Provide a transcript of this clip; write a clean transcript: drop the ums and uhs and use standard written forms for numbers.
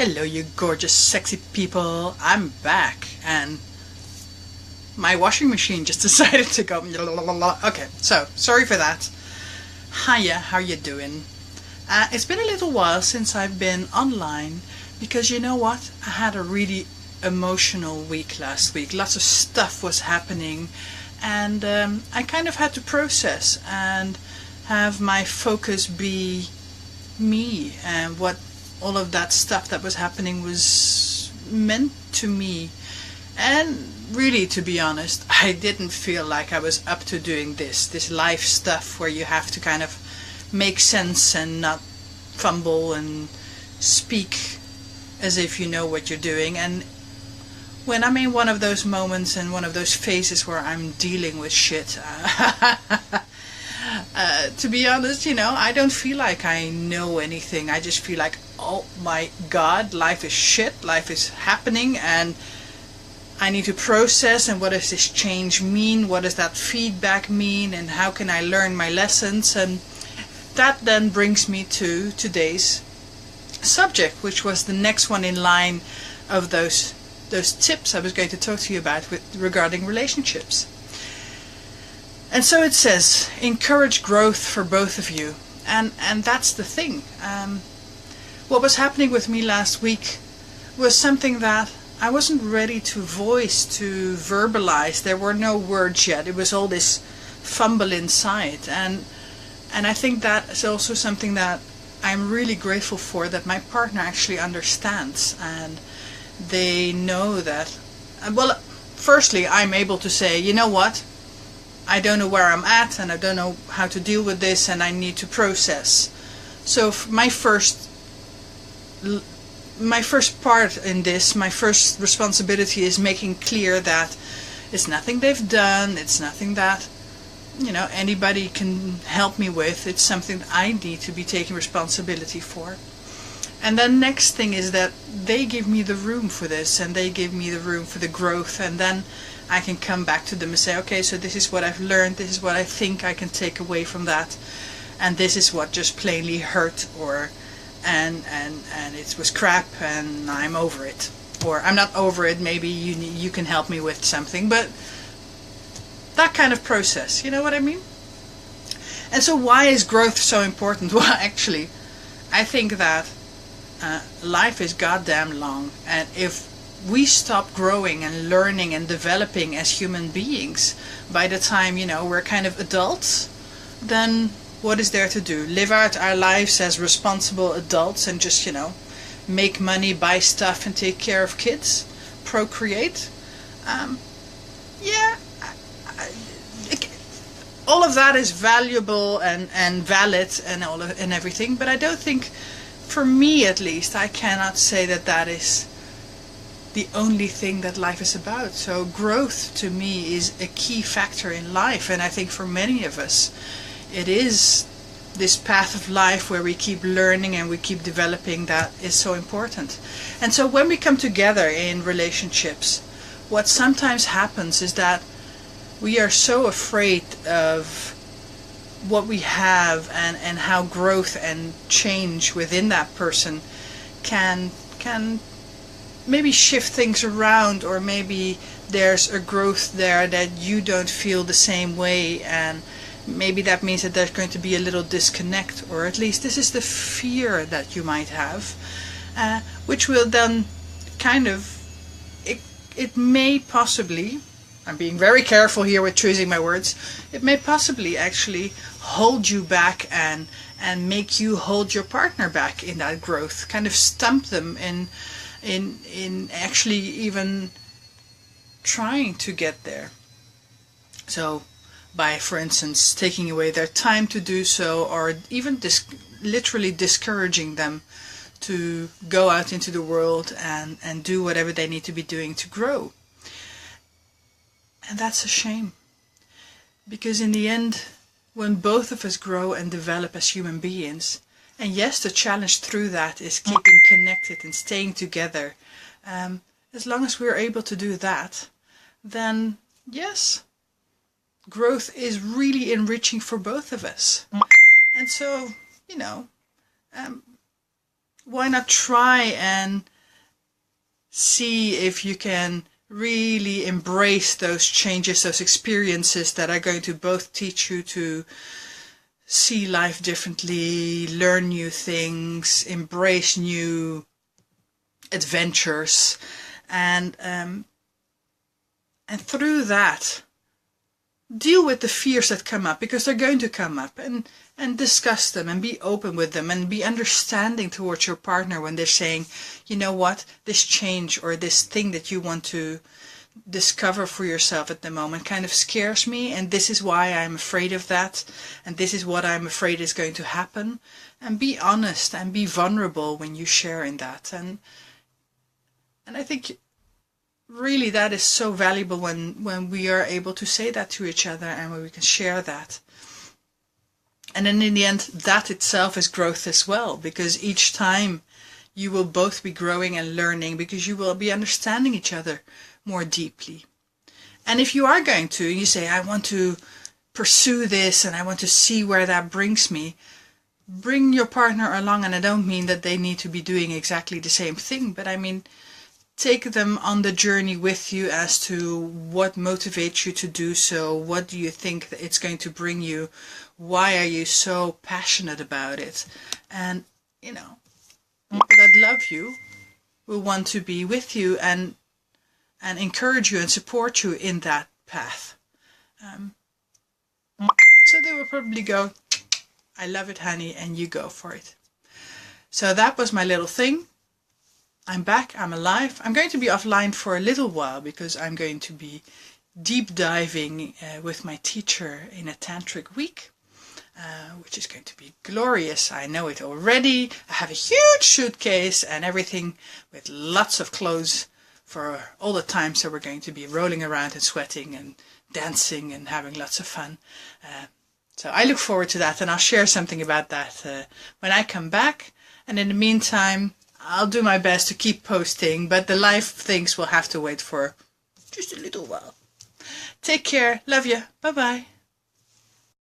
Hello, you gorgeous, sexy people. I'm back, and my washing machine just decided to go. Okay, so sorry for that. Hiya, how you doing? It's been a little while since I've been online because you know what? I had a really emotional week last week. Lots of stuff was happening, and I kind of had to process and have my focus be me and what all of that stuff that was happening was meant to me. And really, to be honest, I didn't feel like I was up to doing this life stuff where you have to kind of make sense and not fumble and speak as if you know what you're doing. And when I'm in one of those moments and one of those phases where I'm dealing with shit, to be honest, I don't feel like I know anything. I just feel like, oh my God, life is shit, life is happening, and I need to process, and what does this change mean? What does that feedback mean? And how can I learn my lessons? And that then brings me to today's subject, which was the next one in line of those tips I was going to talk to you about regarding relationships. And so it says, encourage growth for both of you. And that's the thing. What was happening with me last week was something that I wasn't ready to voice, to verbalize. There were no words yet. It was all this fumble inside. And I think that is also something that I'm really grateful for, that my partner actually understands. And they know that, well, firstly, I'm able to say, you know what? I don't know where I'm at, and I don't know how to deal with this, and I need to process. So my first part in this, my first responsibility is making clear that it's nothing they've done, it's nothing that anybody can help me with. It's something that I need to be taking responsibility for. And then next thing is that they give me the room for this, and they give me the room for the growth, and then I can come back to them and say, okay, so this is what I've learned, this is what I think I can take away from that, and this is what just plainly hurt, or and it was crap, and I'm over it, or I'm not over it, maybe you can help me with something, but that kind of process, you know what I mean? And so why is growth so important? Well, actually, I think that life is goddamn long, and if we stop growing and learning and developing as human beings by the time we're kind of adults, then what is there to do? Live out our lives as responsible adults and just make money, buy stuff, and take care of kids, procreate? All of that is valuable and valid and everything, but I don't think, for me at least, I cannot say that is the only thing that life is about. So growth to me is a key factor in life, and I think for many of us it is this path of life where we keep learning and we keep developing that is so important. And so when we come together in relationships, what sometimes happens is that we are so afraid of what we have and how growth and change within that person can maybe shift things around, or maybe there's a growth there that you don't feel the same way, and maybe that means that there's going to be a little disconnect, or at least this is the fear that you might have, which will then kind of, it may possibly, I'm being very careful here with choosing my words, it may possibly actually hold you back and make you hold your partner back in that growth, kind of stump them in actually even trying to get there. So by, for instance, taking away their time to do so, or even literally discouraging them to go out into the world and do whatever they need to be doing to grow. And that's a shame, because in the end, when both of us grow and develop as human beings, and yes, the challenge through that is keeping connected and staying together, as long as we're able to do that, then yes, growth is really enriching for both of us. And so, why not try and see if you can really embrace those changes, those experiences that are going to both teach you to see life differently, learn new things, embrace new adventures, and through that deal with the fears that come up, because they're going to come up, and discuss them and be open with them and be understanding towards your partner when they're saying, you know what, this change or this thing that you want to discover for yourself at the moment kind of scares me, and this is why I'm afraid of that, and this is what I'm afraid is going to happen. And be honest and be vulnerable when you share in that. And I think really that is so valuable when we are able to say that to each other and when we can share that. And then in the end, that itself is growth as well, because each time you will both be growing and learning, because you will be understanding each other more deeply. And if you are going to, you say, I want to pursue this and I want to see where that brings me, bring your partner along. And I don't mean that they need to be doing exactly the same thing, but I mean, take them on the journey with you as to what motivates you to do so. What do you think that it's going to bring you? Why are you so passionate about it? And, you know, people that love you will want to be with you and encourage you and support you in that path. So they will probably go, I love it, honey, and you go for it. So that was my little thing. I'm back, I'm alive. I'm going to be offline for a little while because I'm going to be deep diving with my teacher in a tantric week, which is going to be glorious. I know it already. I have a huge suitcase and everything with lots of clothes for all the time. So we're going to be rolling around and sweating and dancing and having lots of fun. So I look forward to that, and I'll share something about that when I come back. And in the meantime, I'll do my best to keep posting, but the live things will have to wait for just a little while. Take care. Love you. Bye-bye.